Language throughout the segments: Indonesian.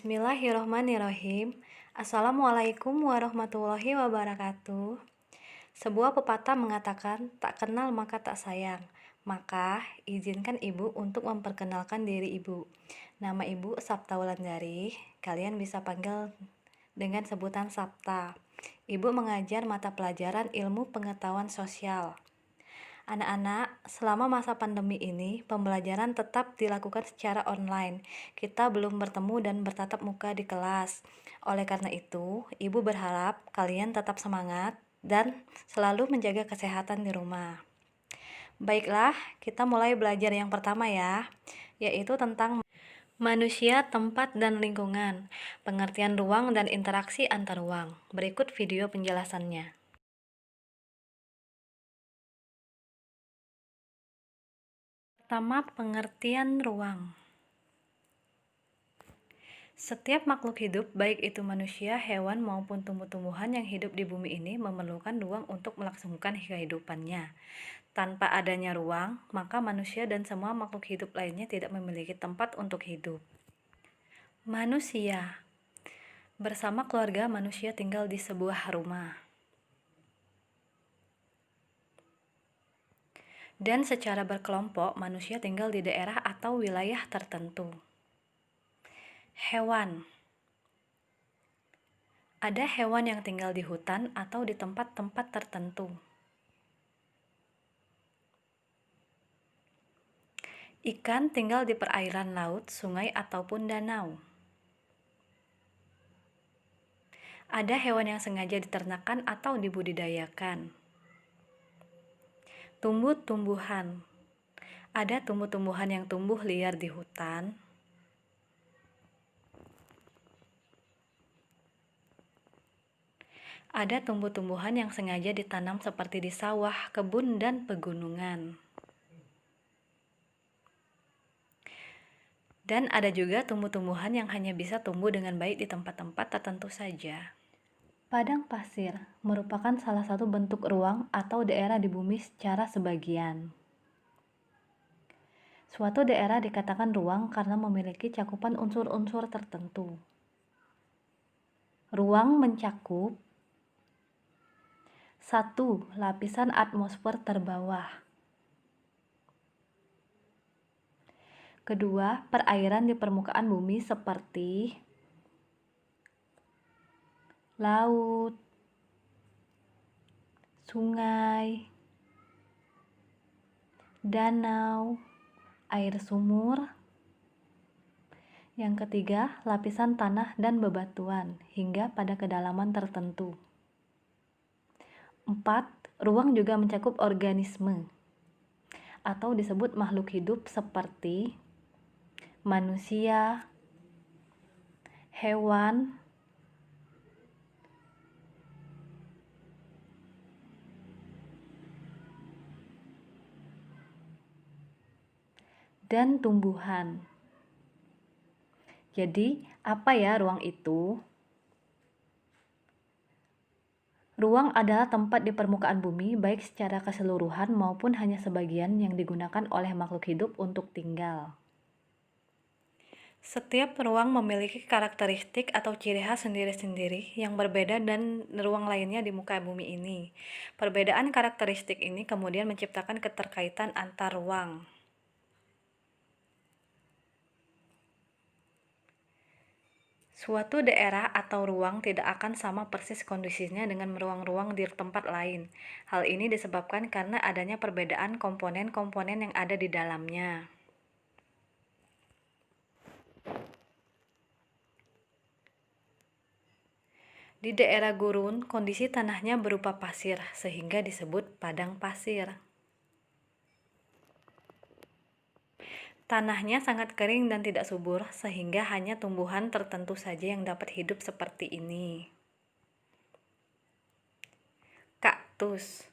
Bismillahirrohmanirrohim. Assalamualaikum warahmatullahi wabarakatuh. Sebuah pepatah mengatakan, tak kenal maka tak sayang. Maka, izinkan ibu untuk memperkenalkan diri ibu. Nama ibu Sapta Wulandari. Kalian bisa panggil dengan sebutan Sapta. Ibu mengajar mata pelajaran ilmu pengetahuan sosial. Anak-anak, selama masa pandemi ini, pembelajaran tetap dilakukan secara online. Kita belum bertemu dan bertatap muka di kelas. Oleh karena itu, Ibu berharap kalian tetap semangat dan selalu menjaga kesehatan di rumah. Baiklah, kita mulai belajar yang pertama ya, yaitu tentang manusia, tempat, dan lingkungan, pengertian ruang dan interaksi antar ruang. Berikut video penjelasannya. Pertama, pengertian ruang. Setiap makhluk hidup, baik itu manusia, hewan, maupun tumbuh-tumbuhan yang hidup di bumi ini memerlukan ruang untuk melangsungkan kehidupannya. Tanpa adanya ruang, maka manusia dan semua makhluk hidup lainnya tidak memiliki tempat untuk hidup. Manusia. Bersama keluarga, manusia tinggal di sebuah rumah. Dan secara berkelompok, manusia tinggal di daerah atau wilayah tertentu. Hewan. Ada hewan yang tinggal di hutan atau di tempat-tempat tertentu. Ikan tinggal di perairan laut, sungai, ataupun danau. Ada hewan yang sengaja diternakan atau dibudidayakan. Tumbuh-tumbuhan. Ada tumbuh-tumbuhan yang tumbuh liar di hutan. Ada tumbuh-tumbuhan yang sengaja ditanam seperti di sawah, kebun, dan pegunungan. Dan ada juga tumbuh-tumbuhan yang hanya bisa tumbuh dengan baik di tempat-tempat tertentu saja. Padang pasir merupakan salah satu bentuk ruang atau daerah di bumi secara sebagian. Suatu daerah dikatakan ruang karena memiliki cakupan unsur-unsur tertentu. Ruang mencakup 1. Lapisan atmosfer terbawah. Kedua, perairan di permukaan bumi seperti laut, sungai, danau, air sumur. Yang ketiga, lapisan tanah dan bebatuan hingga pada kedalaman tertentu. 4. Ruang juga mencakup organisme atau disebut makhluk hidup seperti manusia, hewan, dan tumbuhan. Jadi, apa ya ruang itu? Ruang adalah tempat di permukaan bumi baik secara keseluruhan maupun hanya sebagian yang digunakan oleh makhluk hidup untuk tinggal. Setiap ruang memiliki karakteristik atau ciri khas sendiri-sendiri yang berbeda dan ruang lainnya di muka bumi ini. Perbedaan karakteristik ini kemudian menciptakan keterkaitan antar ruang. Suatu daerah atau ruang tidak akan sama persis kondisinya dengan ruang-ruang di tempat lain. Hal ini disebabkan karena adanya perbedaan komponen-komponen yang ada di dalamnya. Di daerah gurun, kondisi tanahnya berupa pasir, sehingga disebut padang pasir. Tanahnya sangat kering dan tidak subur, sehingga hanya tumbuhan tertentu saja yang dapat hidup seperti ini. Kaktus,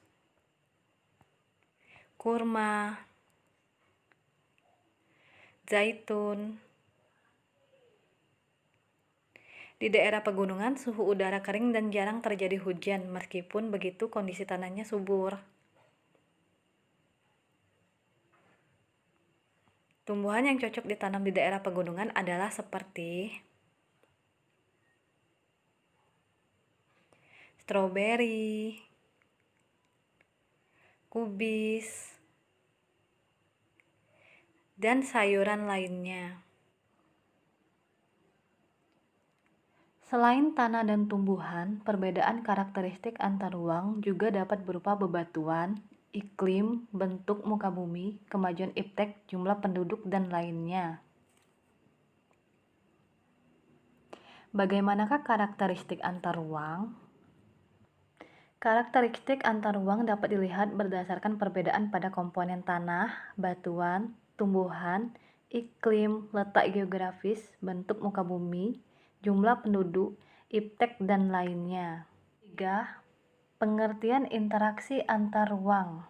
kurma, zaitun. Di daerah pegunungan, suhu udara kering dan jarang terjadi hujan, meskipun begitu kondisi tanahnya subur. Tumbuhan yang cocok ditanam di daerah pegunungan adalah seperti stroberi, kubis, dan sayuran lainnya. Selain tanah dan tumbuhan, perbedaan karakteristik antar ruang juga dapat berupa bebatuan, iklim, bentuk muka bumi, kemajuan iptek, jumlah penduduk, dan lainnya. Bagaimanakah karakteristik antar ruang? Karakteristik antar ruang dapat dilihat berdasarkan perbedaan pada komponen tanah, batuan, tumbuhan, iklim, letak geografis, bentuk muka bumi, jumlah penduduk, iptek, dan lainnya. 3. Pengertian interaksi antar ruang.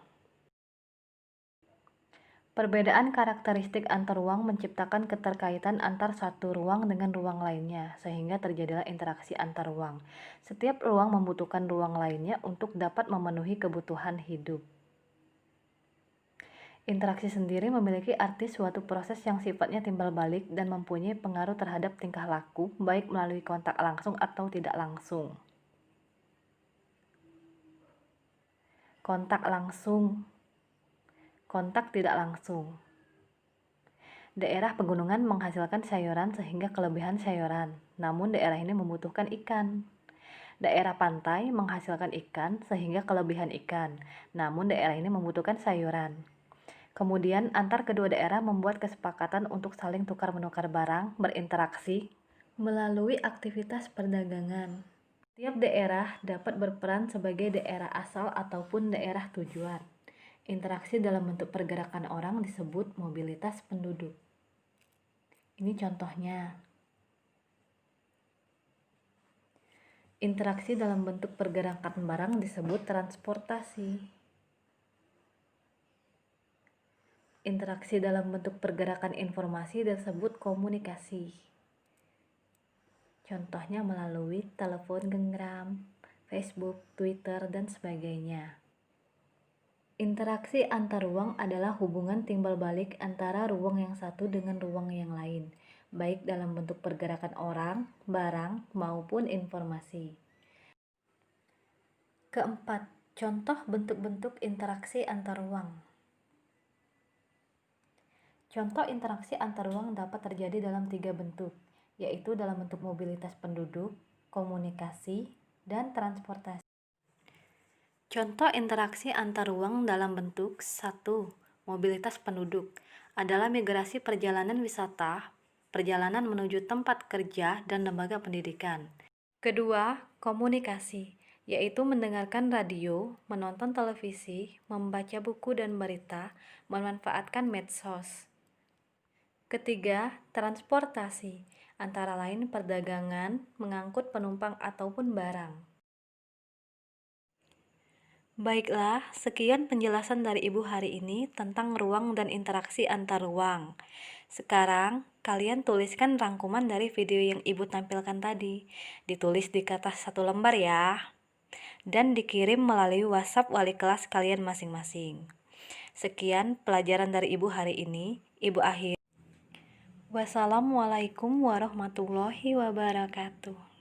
Perbedaan karakteristik antar ruang menciptakan keterkaitan antar satu ruang dengan ruang lainnya, sehingga terjadilah interaksi antar ruang. Setiap ruang membutuhkan ruang lainnya untuk dapat memenuhi kebutuhan hidup. Interaksi sendiri memiliki arti suatu proses yang sifatnya timbal balik dan mempunyai pengaruh terhadap tingkah laku, baik melalui kontak langsung atau tidak langsung. Kontak langsung, kontak tidak langsung. Daerah pegunungan menghasilkan sayuran sehingga kelebihan sayuran, namun daerah ini membutuhkan ikan. Daerah pantai menghasilkan ikan sehingga kelebihan ikan, namun daerah ini membutuhkan sayuran. Kemudian antar kedua daerah membuat kesepakatan untuk saling tukar-menukar barang, berinteraksi melalui aktivitas perdagangan. Tiap daerah dapat berperan sebagai daerah asal ataupun daerah tujuan. Interaksi dalam bentuk pergerakan orang disebut mobilitas penduduk. Ini contohnya. Interaksi dalam bentuk pergerakan barang disebut transportasi. Interaksi dalam bentuk pergerakan informasi disebut komunikasi. Contohnya melalui telepon genggam, Facebook, Twitter, dan sebagainya. Interaksi antar ruang adalah hubungan timbal balik antara ruang yang satu dengan ruang yang lain, baik dalam bentuk pergerakan orang, barang, maupun informasi. Keempat, contoh bentuk-bentuk interaksi antar ruang. Contoh interaksi antar ruang dapat terjadi dalam 3 bentuk, yaitu dalam bentuk mobilitas penduduk, komunikasi, dan transportasi. Contoh interaksi antar ruang dalam bentuk 1. Mobilitas penduduk adalah migrasi perjalanan wisata, perjalanan menuju tempat kerja, dan lembaga pendidikan. Kedua, komunikasi, yaitu mendengarkan radio, menonton televisi, membaca buku dan berita, memanfaatkan medsos. Ketiga, transportasi, antara lain perdagangan, mengangkut penumpang ataupun barang. Baiklah, sekian penjelasan dari Ibu hari ini tentang ruang dan interaksi antar ruang. Sekarang, kalian tuliskan rangkuman dari video yang Ibu tampilkan tadi. Ditulis di kertas 1 lembar ya. Dan dikirim melalui WhatsApp wali kelas kalian masing-masing. Sekian pelajaran dari Ibu hari ini. Ibu akhir. Wassalamualaikum warahmatullahi wabarakatuh.